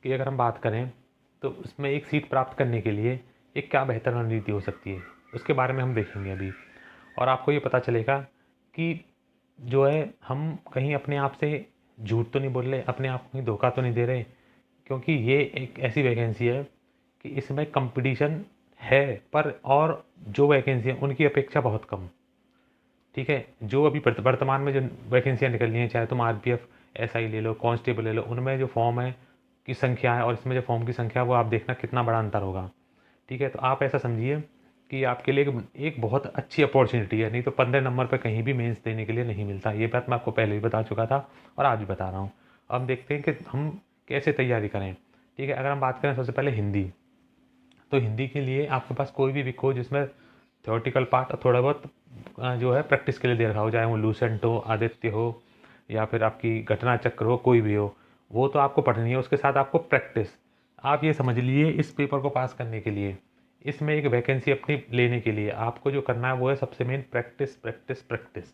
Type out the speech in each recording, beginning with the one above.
की अगर हम बात करें तो उसमें एक सीट प्राप्त करने के लिए एक क्या बेहतर रणनीति हो सकती है, उसके बारे में हम देखेंगे अभी। और आपको ये पता चलेगा कि जो है हम कहीं अपने आप से झूठ तो नहीं बोल रहे, अपने आप को कहीं धोखा तो नहीं दे रहे, क्योंकि ये एक ऐसी वैकेंसी है कि इसमें कंपटीशन है, पर और जो वैकेंसी है उनकी अपेक्षा बहुत कम। ठीक है, जो अभी वर्तमान में जो वैकेंसियाँ निकल रही हैं, चाहे तुम आरपीएफ एसआई ले लो, कांस्टेबल ले लो, उनमें जो फॉर्म है की संख्या है और इसमें जो फॉर्म की संख्या है वो आप देखना कितना बड़ा अंतर होगा। ठीक है, तो आप ऐसा समझिए कि आपके लिए एक बहुत अच्छी अपॉर्चुनिटी है, नहीं तो 15 नंबर पे कहीं भी मेंस देने के लिए नहीं मिलता। ये बात मैं आपको पहले भी बता चुका था और आज भी बता रहा हूँ। अब देखते हैं कि हम कैसे तैयारी करें। ठीक है, अगर हम बात करें सबसे पहले हिंदी, तो हिंदी के लिए आपके पास कोई भी विक हो जिसमें थ्योरेटिकल पार्ट और थोड़ा बहुत जो है प्रैक्टिस के लिए दे रखा हो, चाहे वो लूसेंट हो, आदित्य हो, या फिर आपकी घटना चक्र हो, कोई भी हो, वो तो आपको पढ़नी है। उसके साथ आपको प्रैक्टिस, आप ये समझ लीजिए इस पेपर को पास करने के लिए, इसमें एक वैकेंसी अपनी लेने के लिए आपको जो करना है वो है सबसे main practice practice practice.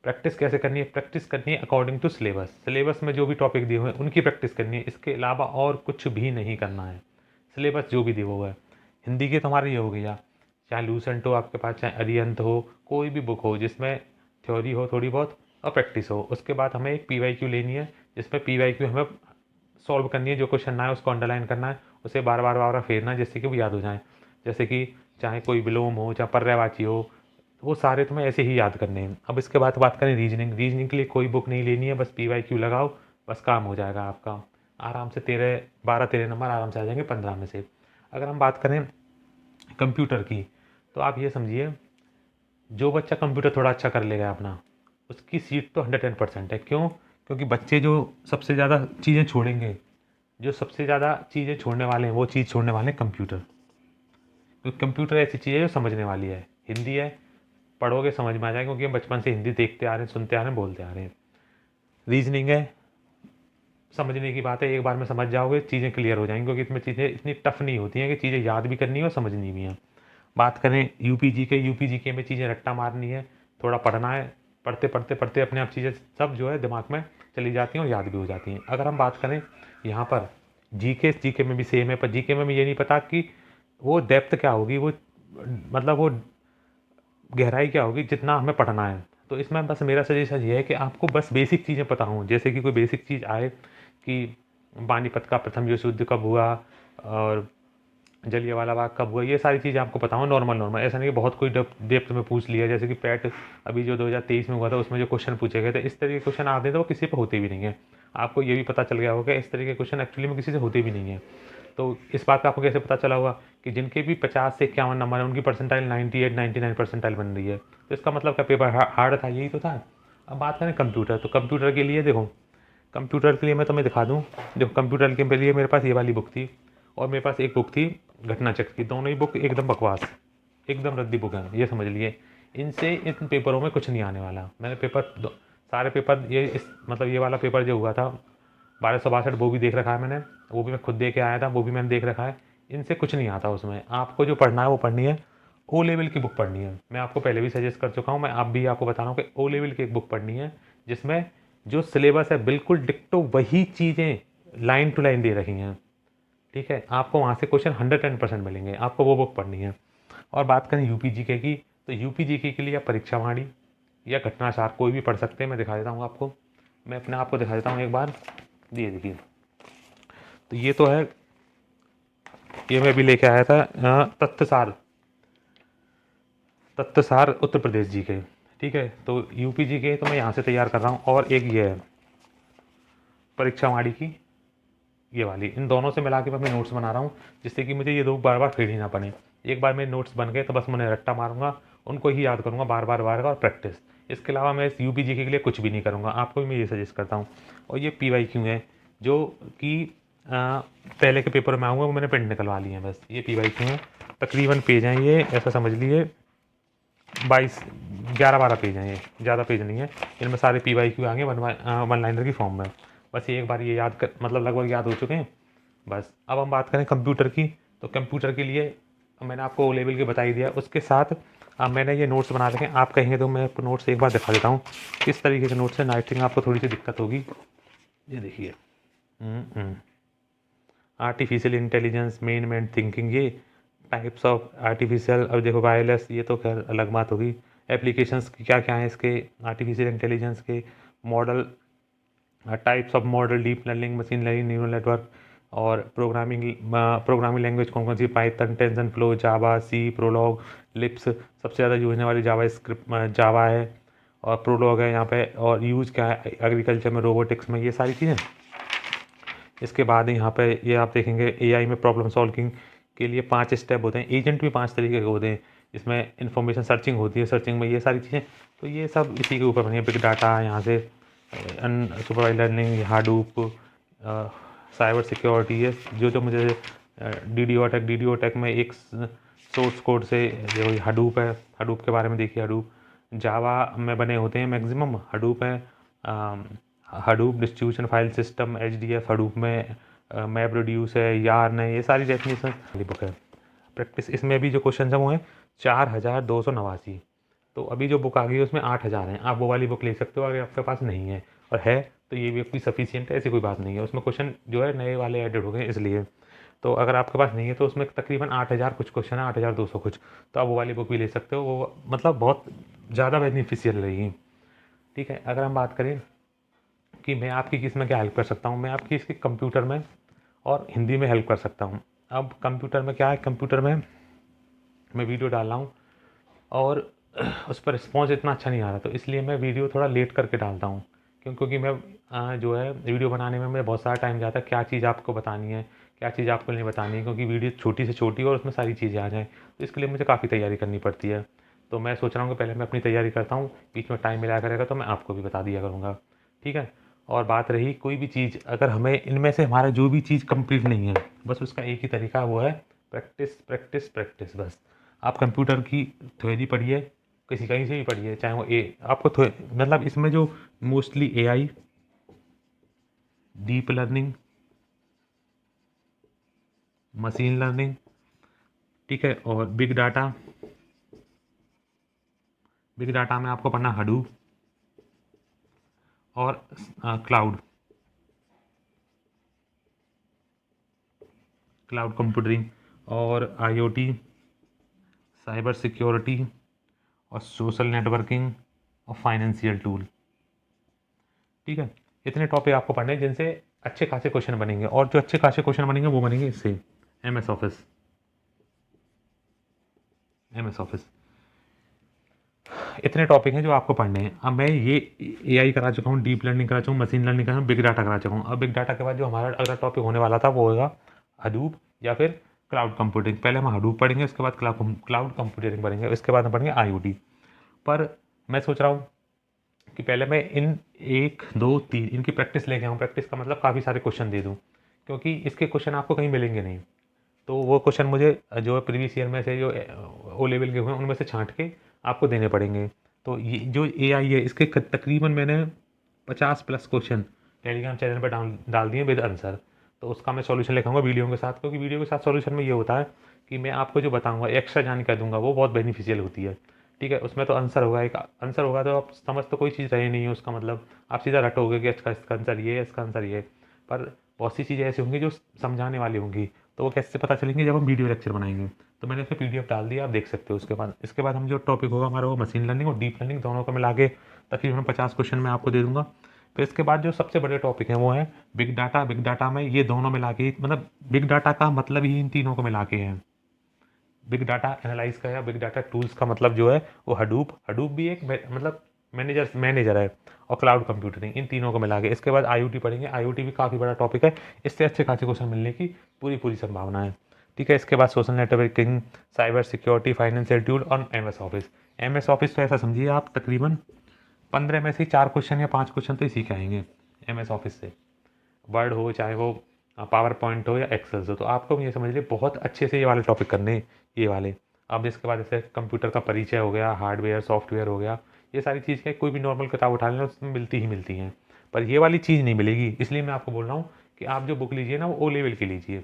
Practice कैसे करनी है? प्रैक्टिस करनी है अकॉर्डिंग टू सिलेबस। सिलेबस में जो भी टॉपिक दिए हुए हैं उनकी प्रैक्टिस करनी है, इसके अलावा और कुछ भी नहीं करना है। सिलेबस जो भी दिया हुआ है, हिंदी के तुम्हारे ये हो गया, चाहे लूसेंट हो आपके पास, चाहे अरिहंत हो, कोई भी बुक हो जिसमें थ्योरी हो थोड़ी बहुत और प्रैक्टिस हो। उसके बाद हमें एक पीवाईक्यू लेनी है, जिसमें पीवाईक्यू हमें सॉल्व करनी है, जो क्वेश्चन ना है उसको अंडरलाइन करना है, उसे बार बार बार बार फेरना है जिससे कि वो याद हो जाए। जैसे कि चाहे कोई विलोम हो, चाहे पर्यायवाची हो, वो सारे तुम्हें ऐसे ही याद करने हैं। अब इसके बाद बात करें रीजनिंग, रीजनिंग के लिए कोई बुक नहीं लेनी है, बस पीवाईक्यू लगाओ, बस काम हो जाएगा आपका। आराम से 12-13 नंबर आराम से आ जाएंगे 15 में से। अगर हम बात करें कंप्यूटर की, तो आप ये समझिए जो बच्चा कंप्यूटर थोड़ा अच्छा कर लेगा अपना, उसकी सीट तो 110% है। क्यों? क्योंकि बच्चे जो सबसे ज़्यादा चीज़ें छोड़ेंगे, जो सबसे ज़्यादा चीज़ें छोड़ने वाले हैं वो चीज़ छोड़ने वाले हैं कंप्यूटर। क्योंकि कंप्यूटर ऐसी चीज़ है जो समझने वाली है। हिंदी है, पढ़ोगे समझ में आ जाएगा, क्योंकि हम बचपन से हिंदी देखते आ रहे हैं, सुनते आ रहे हैं, बोलते आ रहे हैं। रीजनिंग है, समझने की बात है, एक बार में समझ जाओगे चीज़ें क्लियर हो जाएंगी, क्योंकि इसमें चीज़ें इतनी टफ नहीं होती हैं कि चीज़ें याद भी करनी है और समझनी भी हैं। बात करें यूपी जी के में चीज़ें रट्टा मारनी है, थोड़ा पढ़ना है, पढ़ते पढ़ते पढ़ते अपने आप चीज़ें सब जो है दिमाग में चली जाती हैं और याद भी हो जाती हैं। अगर हम बात करें यहाँ पर जीके में भी सेम है, पर जीके में ये नहीं पता कि वो डेप्थ क्या होगी, वो मतलब वो गहराई क्या होगी जितना हमें पढ़ना है। तो इसमें बस मेरा सजेशन ये है कि आपको बस बेसिक चीज़ें पता हों, जैसे कि कोई बेसिक चीज़ आए कि पानीपत का प्रथम विश्व युद्ध कब हुआ और जलियांवाला बाग कब हुआ, ये सारी चीज़ें आपको पता हो नॉर्मल नॉर्मल। ऐसा नहीं कि बहुत कोई डेप्थ में पूछ लिया, जैसे कि पैट अभी जो 2023 में हुआ था उसमें जो क्वेश्चन पूछे गए थे, इस तरह के क्वेश्चन आते हैं तो वो किसी पर होते भी नहीं है। आपको ये भी पता चल गया होगा इस तरह के क्वेश्चन एक्चुअली में किसी से होते भी नहीं है। तो इस बात का आपको कैसे पता चला होगा कि जिनके भी 50 से 51 नंबर है उनकी परसेंटाइल 98-99 परसेंटाइल बन रही है, तो इसका मतलब क्या पेपर हार्ड था, यही तो था। अब बात करें कंप्यूटर, तो कंप्यूटर के लिए देखो, कंप्यूटर के लिए मैं तुम्हें दिखा दूँ। देखो कंप्यूटर के लिए मेरे पास ये वाली बुक थी और मेरे पास एक बुक थी घटना चक्र की, दोनों ही बुक एकदम बकवास, एकदम रद्दी बुक है, ये समझ लिए। इनसे इन पेपरों में कुछ नहीं आने वाला। मैंने सारे पेपर ये इस मतलब ये वाला पेपर जो हुआ था 1262 वो भी देख रखा है मैंने, वो भी मैं खुद दे के आया था, वो भी मैंने देख रखा है। इनसे कुछ नहीं आता उसमें। आपको जो पढ़ना है वो पढ़नी है, ओ लेवल की बुक पढ़नी है। मैं आपको पहले भी सजेस्ट कर चुका हूँ, मैं आप भी आपको बता रहा हूँ कि ओ लेवल की एक बुक पढ़नी है जिसमें जो सिलेबस है बिल्कुल डिक्टो वही चीज़ें लाइन टू लाइन दे रखी हैं। ठीक है, आपको वहाँ से क्वेश्चन 110% मिलेंगे, आपको वो बुक पढ़नी है। और बात करें यूपी जीके की, तो यूपी जीके के लिए आप परीक्षावाणी या घटनासार कोई भी पढ़ सकते हैं। मैं दिखा देता हूँ आपको, मैं अपने आप को दिखा देता हूँ एक बार। ये देखिए, तो ये तो है, ये मैं भी लेके आया था तथ्यसार, तथ्यसार उत्तर प्रदेश जी के। ठीक है, तो यूपी जी के तो मैं यहाँ से तैयार कर रहा हूँ। और एक ये है परीक्षावाणी की, ये वाली, इन दोनों से मिला के मैं नोट्स बना रहा हूँ, जिससे कि मुझे ये दो बार बार फेरनी ना पड़े। एक बार मेरे नोट्स बन गए तो बस मैं रट्टा मारूंगा, उनको ही याद करूँगा बार बार बार बार और प्रैक्टिस। इसके अलावा मैं इस यूपी जी के लिए कुछ भी नहीं करूँगा, आपको भी मैं ये सजेस्ट करता हूँ। और ये PYQ है जो कि पहले के पेपर में आऊँगा, वो मैंने प्रिंट निकलवा लिए हैं। बस ये PYQ है, तकरीबन पेज हैं ये, ऐसा समझ लीजिए 11-12 पेज हैं ये, ज़्यादा पेज नहीं है। इनमें सारे PYQ आएंगे वन लाइनर की फॉर्म में। बस ये एक बार ये याद कर, मतलब लगभग याद हो चुके हैं। बस अब हम बात करें कंप्यूटर की, तो कंप्यूटर के लिए मैंने आपको ओ लेवल के बता ही दिया। उसके साथ अब मैंने ये नोट्स बना रखे हैं, आप कहेंगे तो मैं आपको नोट्स एक बार दिखा देता हूँ किस तरीके के नोट्स हैं। नाइटिंग आपको थोड़ी सी दिक्कत होगी, ये देखिए। आर्टिफिशियल इंटेलिजेंस, मेन थिंकिंग, ये टाइप्स ऑफ आर्टिफिशियल। अब देखो वायरलेस, ये तो खैर अलग बात होगी। एप्लीकेशंस क्या क्या हैं इसके आर्टिफिशियल इंटेलिजेंस के, model, types of model, deep learning, machine learning, neural network, और प्रोग्रामिंग लैंग्वेज कौन कौन सी, पाइथन, टेंसन फ्लो, जावा, सी, प्रोलॉग, लिप्स, सबसे ज़्यादा यूज होने वाली जावा स्क्रिप्ट जावा है, और प्रोलॉग है यहाँ पे, और यूज क्या है एग्रीकल्चर में, रोबोटिक्स में, ये सारी चीज़ें। इसके बाद यहाँ पे ये आप देखेंगे एआई में प्रॉब्लम सॉल्विंग के लिए 5 स्टेप होते हैं। एजेंट भी 5 तरीके के होते हैं। इसमें इंफॉर्मेशन सर्चिंग होती है, सर्चिंग में ये सारी चीज़ें, तो ये सब इसी के ऊपर बनी है। बिग डाटा यहाँ से, supervise learning, Hadoop, cyber security, ये जो जो मुझे डी डी ओ टेक में एक सोर्स कोड से जो हडूप है, हडूप के बारे में देखिए। हडूप जावा में बने होते हैं मैक्सिमम। हडूप है Hadoop distribution file system, HDF Hadoop में, मैप रिड्यूस है, यार्न है, ये सारी डेफिनेशन वाली बुक है। प्रैक्टिस इसमें भी जो क्वेश्चन है वो हैं 4289। तो अभी जो बुक आ गई है उसमें 8000 हैं। आप वो वाली बुक ले सकते हो अगर आपके पास नहीं है, और है तो ये भी सफिशियंट है, ऐसी कोई बात नहीं है। उसमें क्वेश्चन जो है नए वाले एडेड हो गए इसलिए। तो अगर आपके पास नहीं है तो उसमें तकरीबन 8000 कुछ क्वेश्चन है, 8200 कुछ, तो आप वो वाली बुक भी ले सकते हो। वो मतलब बहुत ज़्यादा बेनिफिशियल रहेगी। ठीक है, अगर हम बात करें कि मैं आपकी किस में क्या हेल्प कर सकता हूँ, मैं आपकी इसके कंप्यूटर में और हिंदी में हेल्प कर सकता हूँ। अब कंप्यूटर में क्या है, कंप्यूटर में मैं वीडियो डाल रहा हूँ और उस पर रिस्पॉन्स इतना अच्छा नहीं आ रहा, तो इसलिए मैं वीडियो थोड़ा लेट करके डालता हूँ। क्योंकि मैं जो है वीडियो बनाने में मुझे बहुत सारा टाइम जाता है, क्या चीज़ आपको बतानी है, क्या चीज़ आपको नहीं बतानी है, क्योंकि वीडियो छोटी से छोटी और उसमें सारी चीज़ें आ जाएँ, तो इसके लिए मुझे काफ़ी तैयारी करनी पड़ती है। तो मैं सोच रहा हूँ कि पहले मैं अपनी तैयारी करता हूँ, बीच में टाइम मिला करेगा तो मैं आपको भी बता दिया करूँगा। ठीक है, और बात रही कोई भी चीज़, अगर हमें इनमें से हमारा जो भी चीज़ कंप्लीट नहीं है, बस उसका एक ही तरीका, वो है प्रैक्टिस प्रैक्टिस प्रैक्टिस। बस आप कंप्यूटर की थ्योरी पढ़िए, किसी कहीं से भी पढ़िए, चाहे वो आपको मतलब इसमें जो mostly AI, deep learning, machine learning, ठीक है, और बिग डाटा में आपको पढ़ना हडूप और क्लाउड क्लाउड कंप्यूटिंग, और आईओटी, साइबर सिक्योरिटी, और सोशल नेटवर्किंग, और फाइनेंशियल टूल। ठीक है, इतने टॉपिक आपको पढ़ने हैं जिनसे अच्छे खासे क्वेश्चन बनेंगे, और जो अच्छे खासे क्वेश्चन बनेंगे वो बनेंगे इससे एमएस ऑफिस। इतने टॉपिक हैं जो आपको पढ़ने हैं। अब मैं ये एआई करा चुका हूँ, डीप लर्निंग करा चुका हूँ, मशीन लर्निंग करा चुका हूँ, बिग डाटा करा चुका हूँ। अब बिग डाटा के बाद जो हमारा अगला टॉपिक होने वाला था वो होगा हडूप या फिर क्लाउड कंप्यूटिंग। पहले हम हडूप पढ़ेंगे, उसके बाद क्लाउड कंप्यूटिंग पढ़ेंगे, उसके बाद हम पढ़ेंगे आईओटी। पर मैं सोच रहा हूँ कि पहले मैं इन 1 2 3 इनकी प्रैक्टिस लेके आऊँ। प्रैक्टिस का मतलब काफ़ी सारे क्वेश्चन दे दूँ, क्योंकि इसके क्वेश्चन आपको कहीं मिलेंगे नहीं। तो वो क्वेश्चन मुझे जो प्रीवियस ईयर में से जो ओ लेवल के हुए हैं उनमें से छांट के आपको देने पड़ेंगे। तो ये जो एआई है इसके तकरीबन मैंने 50+ क्वेश्चन टेलीग्राम चैनल पर डाल दिए विद आंसर। तो उसका मैं सॉल्यूशन लिखाऊंगा वीडियो के साथ, क्योंकि वीडियो के साथ सॉल्यूशन में ये होता है कि मैं आपको जो बताऊंगा एक्स्ट्रा जानकारी दूंगा, वो बहुत बेनिफिशियल होती है। ठीक है, उसमें तो आंसर होगा, एक आंसर होगा तो आप समझ तो कोई चीज़ रही नहीं है उसका मतलब, आप सीधा रटोगे कि इसका आंसर ये है, इसका आंसर ये है। पर बहुत सी चीज़ें ऐसी होंगी जो समझाने वाली होंगी, तो वो कैसे पता चलेंगे, जब हम वीडियो लेक्चर बनाएंगे। तो मैंने उसमें पीडीएफ डाल दिया, आप देख सकते हो। इसके बाद हम जो टॉपिक होगा हमारा वो मशीन लर्निंग और डीप लर्निंग दोनों को मिला के तकरीबन 50 क्वेश्चन मैं आपको दे दूंगा। फिर इसके बाद जो सबसे बड़े टॉपिक हैं वो है बिग डाटा। बिग डाटा में ये दोनों मिला के, मतलब बिग डाटा का मतलब ही इन तीनों को मिला के है। बिग डाटा एनालाइज का या बिग डाटा टूल्स का मतलब जो है वो हडूप भी एक मतलब मैनेजर है, और क्लाउड कंप्यूटिंग, इन तीनों को मिला के। इसके बाद आईओटी पढ़ेंगे, आईओटी भी काफ़ी बड़ा टॉपिक है, इससे अच्छे खासे क्वेश्चन मिलने की पूरी संभावना है। ठीक है, इसके बाद social networking, cyber security, financial tool और एमएस ऑफिस तो ऐसा समझिए आप तकरीबन 15 में से 4 क्वेश्चन या 5 क्वेश्चन तो इसी के आएंगे एमएस ऑफिस से। वर्ड हो, चाहे वो पावर पॉइंट हो या एक्सेल हो, तो आपको ये समझ लीजिए बहुत अच्छे से ये वाले टॉपिक करने हैं, ये वाले। अब इसके बाद जैसे कंप्यूटर का परिचय हो गया, हार्डवेयर सॉफ्टवेयर हो गया, ये सारी चीज़ क्या कोई भी नॉर्मल किताब उठा लेना उसमें मिलती ही मिलती हैं, पर ये वाली चीज़ नहीं मिलेगी। इसलिए मैं आपको बोल रहा हूँ कि आप जो बुक लीजिए ना वो ओ लेवल की लीजिए।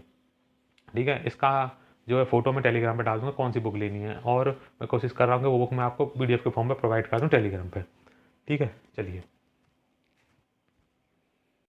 ठीक है, इसका जो है फ़ोटो मैं टेलीग्राम पर डाल दूँगा कौन सी बुक लेनी है, और मैं कोशिश कर रहा हूँ कि वो बुक मैं आपको पीडीएफ के फॉर्म में प्रोवाइड कर दूँ टेलीग्राम पर। ठीक है, चलिए।